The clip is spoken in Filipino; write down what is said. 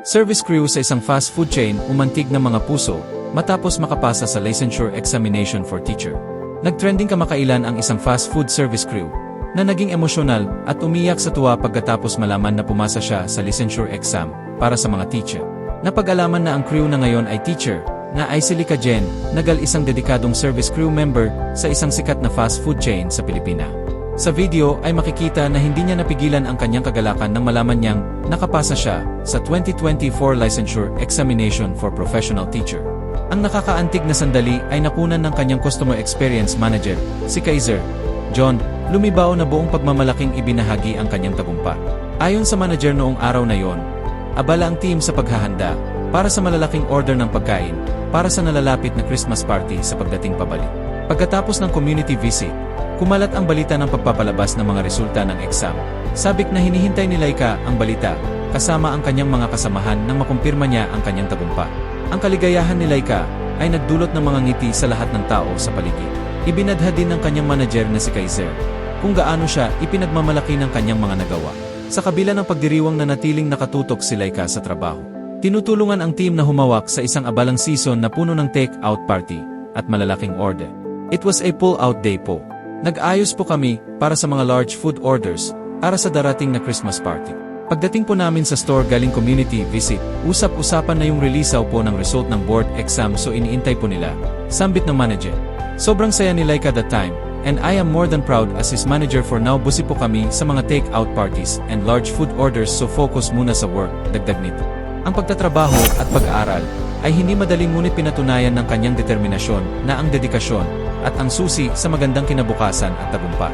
Service crew sa isang fast food chain umantig ng mga puso matapos makapasa sa licensure examination for teacher. Nagtrending kamakailan ang isang fast food service crew na naging emosyonal at umiyak sa tuwa pagkatapos malaman na pumasa siya sa licensure exam para sa mga teacher. Napag-alaman na ang crew na ngayon ay teacher na ay si Lika Jen, isang dedikadong service crew member sa isang sikat na fast food chain sa Pilipinas. Sa video ay makikita na hindi niya napigilan ang kanyang kagalakan nang malaman niyang nakapasa siya sa 2024 Licensure Examination for Professional Teacher. Ang nakakaantig na sandali ay nakunan ng kanyang Customer Experience Manager, si Kaiser John, lumibaw na buong pagmamalaking ibinahagi ang kanyang tagumpay. Ayon sa manager noong araw na yon, abala ang team sa paghahanda para sa malalaking order ng pagkain para sa nalalapit na Christmas party sa pagdating pabalik. Pagkatapos ng community visit, kumalat ang balita ng pagpapalabas ng mga resulta ng exam. Sabik na hinihintay ni Laika ang balita, kasama ang kanyang mga kasamahan nang makumpirma niya ang kanyang tagumpay. Ang kaligayahan ni Laika ay nagdulot ng mga ngiti sa lahat ng tao sa paligid. Ibinadhad din ng kanyang manager na si Kaiser kung gaano siya ipinagmamalaki ng kanyang mga nagawa. Sa kabila ng pagdiriwang na natiling nakatutok si Laika sa trabaho, tinutulungan ang team na humawak sa isang abalang season na puno ng take-out party at malalaking order. It was a pull-out day po. Nag-ayos po kami para sa mga large food orders para sa darating na Christmas party. Pagdating po namin sa store galing community visit, usap-usapan na yung releaseaw po ng result ng board exam so iniintay po nila. Sambit ng manager. Sobrang saya ni Laika that time, and I am more than proud as his manager for now. Busi po kami sa mga take-out parties and large food orders so focus muna sa work, dagdag nito. Ang pagtatrabaho at pag-aaral ay hindi madaling ngunit pinatunayan ng kanyang determinasyon na ang dedikasyon at ang susi sa magandang kinabukasan at tagumpay.